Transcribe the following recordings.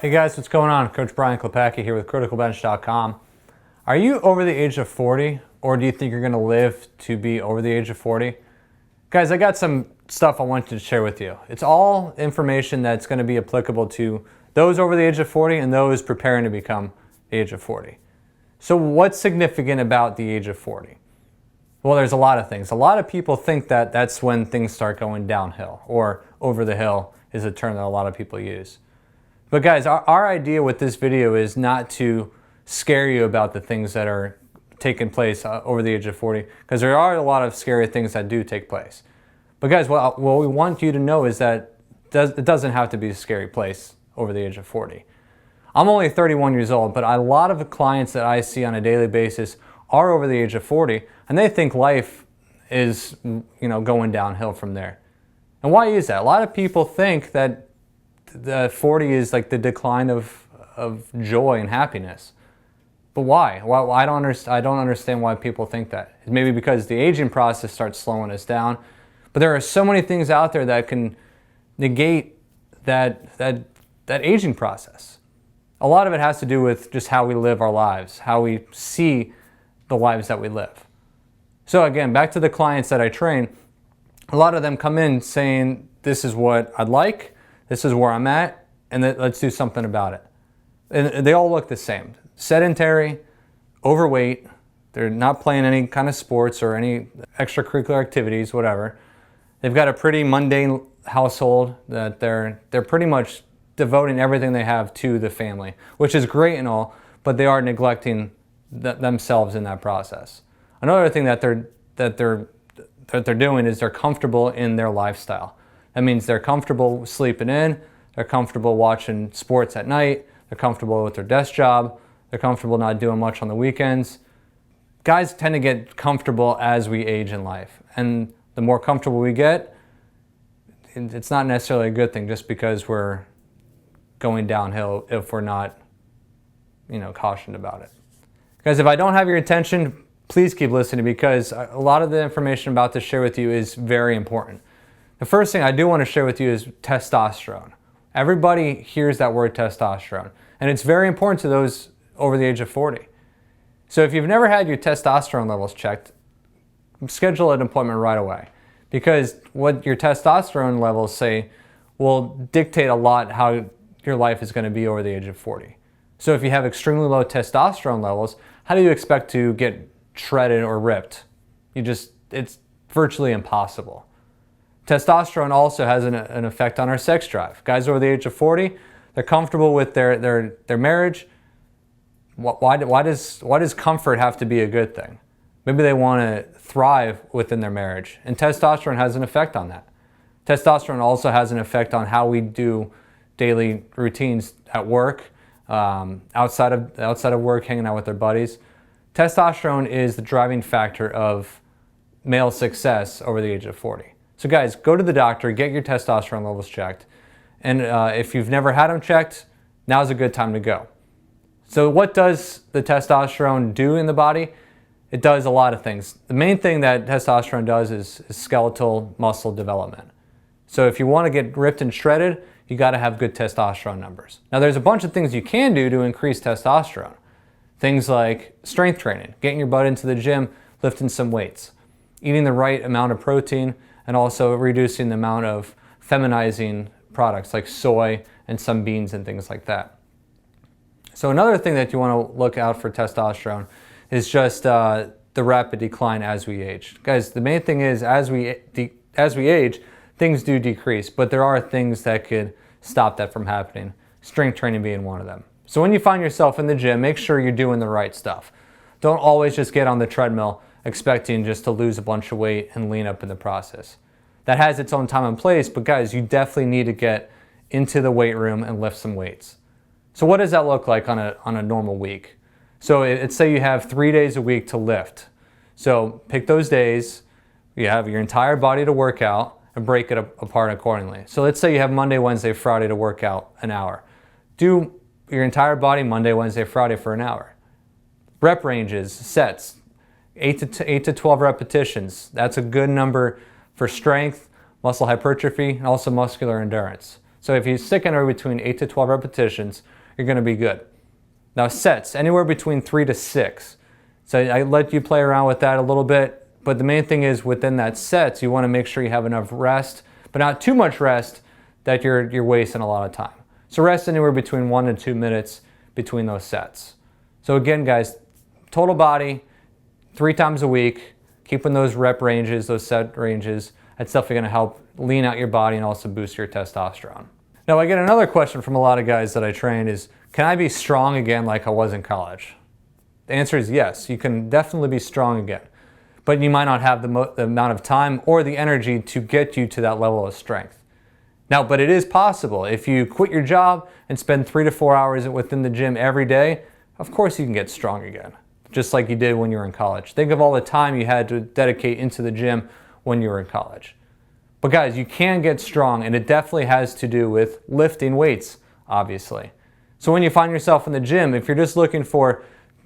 Hey guys, what's going on? Coach Brian Klepacki here with criticalbench.com. Are you over the age of 40, or do you think you're going to live to be over the age of 40? Guys, I got some stuff I want to share with you. It's all information that's going to be applicable to those over the age of 40 and those preparing to become the age of 40. So what's significant about the age of 40? Well, there's a lot of things. A lot of people think that that's when things start going downhill, or over the hill is a term that a lot of people use. But guys, our idea with this video is not to scare you about the things that are taking place over the age of 40, because there are a lot of scary things that do take place. But guys, what we want you to know is that it doesn't have to be a scary place over the age of 40. I'm only 31 years old, but a lot of the clients that I see on a daily basis are over the age of 40, and they think life is, going downhill from there. And why is that? A lot of people think that the 40 is like the decline of joy and happiness. But why? Well, I don't understand why people think that. Maybe because the aging process starts slowing us down. But there are so many things out there that can negate that aging process. A lot of it has to do with just how we live our lives, how we see the lives that we live. So again, back to the clients that I train, a lot of them come in saying, this is what I'd like, this is where I'm at, and let's do something about it. And they all look the same. Sedentary, overweight, they're not playing any kind of sports or any extracurricular activities, whatever. They've got a pretty mundane household that they're pretty much devoting everything they have to the family, which is great and all, but they are neglecting themselves in that process. Another thing that they're doing is they're comfortable in their lifestyle. That means they're comfortable sleeping in, they're comfortable watching sports at night, they're comfortable with their desk job, they're comfortable not doing much on the weekends. Guys tend to get comfortable as we age in life. And the more comfortable we get, it's not necessarily a good thing just because we're going downhill if we're not, cautioned about it. Guys, if I don't have your attention, please keep listening, because a lot of the information I'm about to share with you is very important. The first thing I do want to share with you is testosterone. Everybody hears that word testosterone, and it's very important to those over the age of 40. So if you've never had your testosterone levels checked, schedule an appointment right away, because what your testosterone levels say will dictate a lot how your life is going to be over the age of 40. So if you have extremely low testosterone levels, how do you expect to get shredded or ripped? It's virtually impossible. Testosterone also has an effect on our sex drive. Guys over the age of 40, they're comfortable with their marriage. Why does comfort have to be a good thing? Maybe they want to thrive within their marriage, and testosterone has an effect on that. Testosterone also has an effect on how we do daily routines at work, outside of work, hanging out with their buddies. Testosterone is the driving factor of male success over the age of 40. So guys, go to the doctor, get your testosterone levels checked. And if you've never had them checked, now's a good time to go. So what does the testosterone do in the body? It does a lot of things. The main thing that testosterone does is skeletal muscle development. So if you want to get ripped and shredded, you got to have good testosterone numbers. Now there's a bunch of things you can do to increase testosterone. Things like strength training, getting your butt into the gym, lifting some weights, eating the right amount of protein, and also reducing the amount of feminizing products like soy and some beans and things like that. So another thing that you want to look out for testosterone is just the rapid decline as we age. Guys, the main thing is as we age, things do decrease, but there are things that could stop that from happening, strength training being one of them. So when you find yourself in the gym, make sure you're doing the right stuff. Don't always just get on the treadmill expecting just to lose a bunch of weight and lean up in the process. That has its own time and place, but guys, you definitely need to get into the weight room and lift some weights. So what does that look like on a normal week? So let's say you have 3 days a week to lift. So pick those days, you have your entire body to work out, and break it apart accordingly. So let's say you have Monday, Wednesday, Friday to work out an hour. Do your entire body Monday, Wednesday, Friday for an hour. Rep ranges, sets, 8 to 12 repetitions. That's a good number for strength, muscle hypertrophy, and also muscular endurance. So if you stick anywhere between 8 to 12 repetitions, you're going to be good. Now sets, anywhere between 3 to 6. So I let you play around with that a little bit, but the main thing is within that sets, you want to make sure you have enough rest, but not too much rest that you're wasting a lot of time. So rest anywhere between 1 and 2 minutes between those sets. So again, guys, total body, 3 times a week, keeping those rep ranges, those set ranges, that's definitely going to help lean out your body and also boost your testosterone. Now I get another question from a lot of guys that I train is, can I be strong again like I was in college? The answer is yes, you can definitely be strong again, but you might not have the amount of time or the energy to get you to that level of strength. Now, but it is possible. If you quit your job and spend 3 to 4 hours within the gym every day, of course you can get strong again, just like you did when you were in college. Think of all the time you had to dedicate into the gym when you were in college. But guys, you can get strong, and it definitely has to do with lifting weights, obviously. So when you find yourself in the gym, if you're just looking for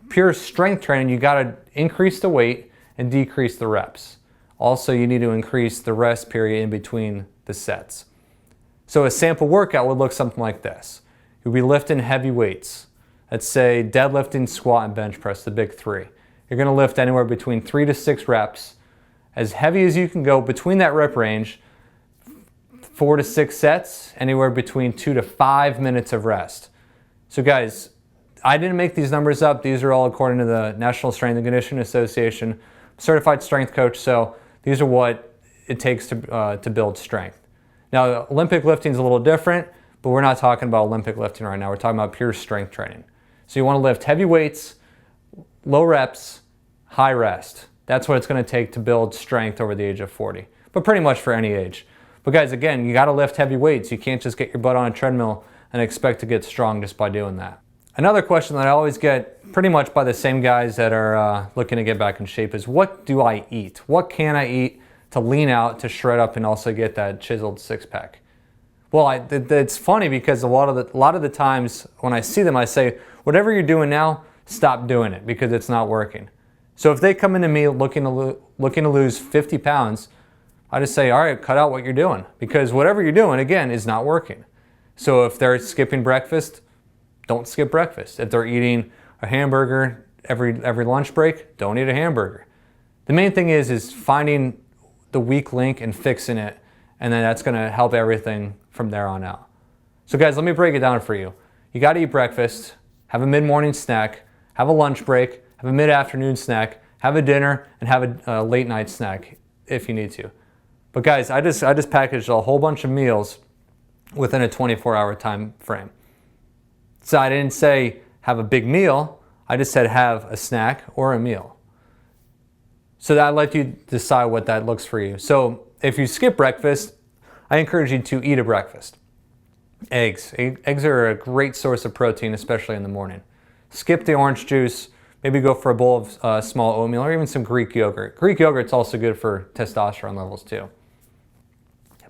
pure strength training, you got to increase the weight and decrease the reps. Also, you need to increase the rest period in between the sets. So a sample workout would look something like this. You'll be lifting heavy weights. Let's say deadlifting, squat, and bench press, the big 3. You're going to lift anywhere between 3 to 6 reps, as heavy as you can go between that rep range, 4 to 6 sets, anywhere between 2 to 5 minutes of rest. So guys, I didn't make these numbers up. These are all according to the National Strength and Conditioning Association, certified strength coach. So these are what it takes to build strength. Now, Olympic lifting is a little different, but we're not talking about Olympic lifting right now. We're talking about pure strength training. So you want to lift heavy weights, low reps, high rest. That's what it's going to take to build strength over the age of 40, but pretty much for any age. But guys, again, you got to lift heavy weights. You can't just get your butt on a treadmill and expect to get strong just by doing that. Another question that I always get pretty much by the same guys that are looking to get back in shape is, what do I eat? What can I eat to lean out, to shred up, and also get that chiseled six-pack? Well, it's funny because a lot of the times when I see them, I say, whatever you're doing now, stop doing it because it's not working. So if they come into me looking to lose 50 pounds, I just say, all right, cut out what you're doing, because whatever you're doing, again, is not working. So if they're skipping breakfast, don't skip breakfast. If they're eating a hamburger every lunch break, don't eat a hamburger. The main thing is finding the weak link and fixing it, and then that's going to help everything from there on out. So guys, let me break it down for you. You got to eat breakfast, have a mid-morning snack, have a lunch break, have a mid-afternoon snack, have a dinner, and have a late-night snack if you need to. But guys, I just packaged a whole bunch of meals within a 24-hour time frame. So I didn't say have a big meal, I just said have a snack or a meal. So that let you decide what that looks for you. So if you skip breakfast, I encourage you to eat a breakfast. Eggs. Eggs are a great source of protein, especially in the morning. Skip the orange juice, maybe go for a bowl of small oatmeal or even some Greek yogurt. Greek yogurt's also good for testosterone levels too.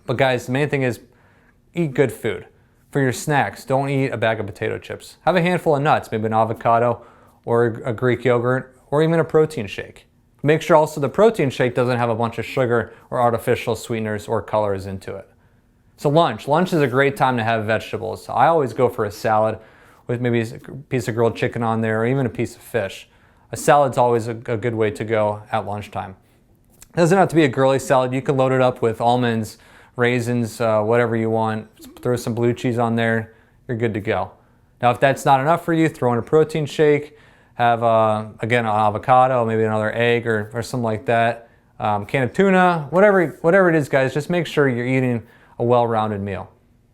But guys, the main thing is eat good food. For your snacks, don't eat a bag of potato chips. Have a handful of nuts, maybe an avocado or a Greek yogurt or even a protein shake. Make sure also the protein shake doesn't have a bunch of sugar or artificial sweeteners or colors into it. So lunch is a great time to have vegetables. I always go for a salad with maybe a piece of grilled chicken on there or even a piece of fish. A salad's always a good way to go at lunchtime. It doesn't have to be a girly salad. You can load it up with almonds, raisins, whatever you want. Throw some blue cheese on there, you're good to go. Now if that's not enough for you, throw in a protein shake, have again an avocado, maybe another egg or something like that, can of tuna, whatever it is, guys, just make sure you're eating a well-rounded meal.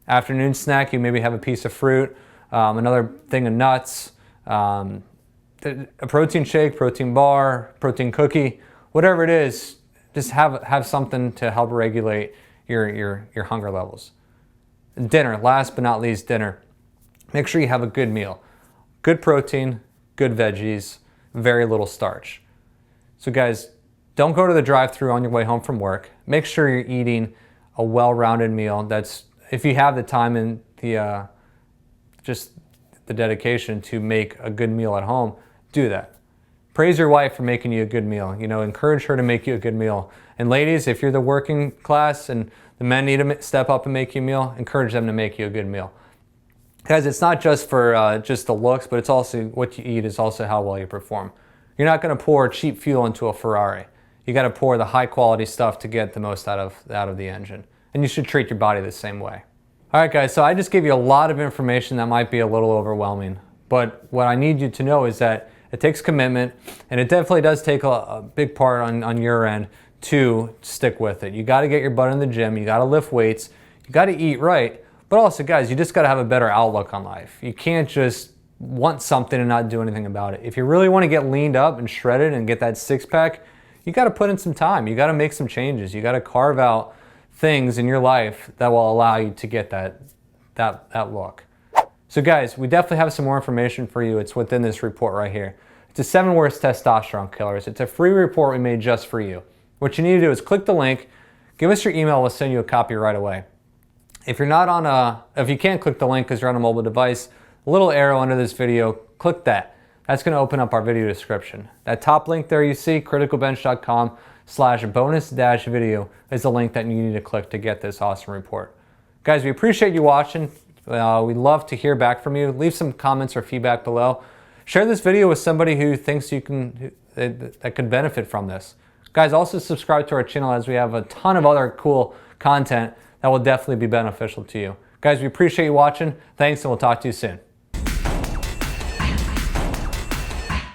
Afternoon snack, you maybe have a piece of fruit, another thing of nuts, a protein shake, protein bar, protein cookie, whatever it is, just have something to help regulate your hunger levels. Dinner, last but not least, dinner. Make sure you have a good meal. Good protein, good veggies, very little starch. So guys, don't go to the drive-thru on your way home from work. Make sure you're eating a well-rounded meal. That's, if you have the time and the dedication to make a good meal at home, do that. Praise your wife for making you a good meal. You know, encourage her to make you a good meal. And ladies, if you're the working class and The men need to step up and make you a meal. Encourage them to make you a good meal. Guys, it's not just for just the looks, but it's also what you eat is also how well you perform. You're not going to pour cheap fuel into a Ferrari. You got to pour the high quality stuff to get the most out of the engine. And you should treat your body the same way. All right, guys, so I just gave you a lot of information that might be a little overwhelming. But what I need you to know is that it takes commitment, and it definitely does take a big part on your end to stick with it. You got to get your butt in the gym. You got to lift weights. You got to eat right. But also, guys, you just got to have a better outlook on life. You can't just want something and not do anything about it. If you really want to get leaned up and shredded and get that six-pack, you got to put in some time. You got to make some changes. You got to carve out things in your life that will allow you to get that look. So guys, we definitely have some more information for you. It's within this report right here. It's the 7 worst testosterone killers. It's a free report we made just for you. What you need to do is click the link, give us your email, we'll send you a copy right away. If you can't click the link because you're on a mobile device, a little arrow under this video, click that. That's going to open up our video description. That top link there you see, criticalbench.com/bonus-video is the link that you need to click to get this awesome report. Guys, we appreciate you watching. We'd love to hear back from you. Leave some comments or feedback below. Share this video with somebody who thinks that could benefit from this. Guys, also subscribe to our channel as we have a ton of other cool content that will definitely be beneficial to you. Guys, we appreciate you watching. Thanks, and we'll talk to you soon.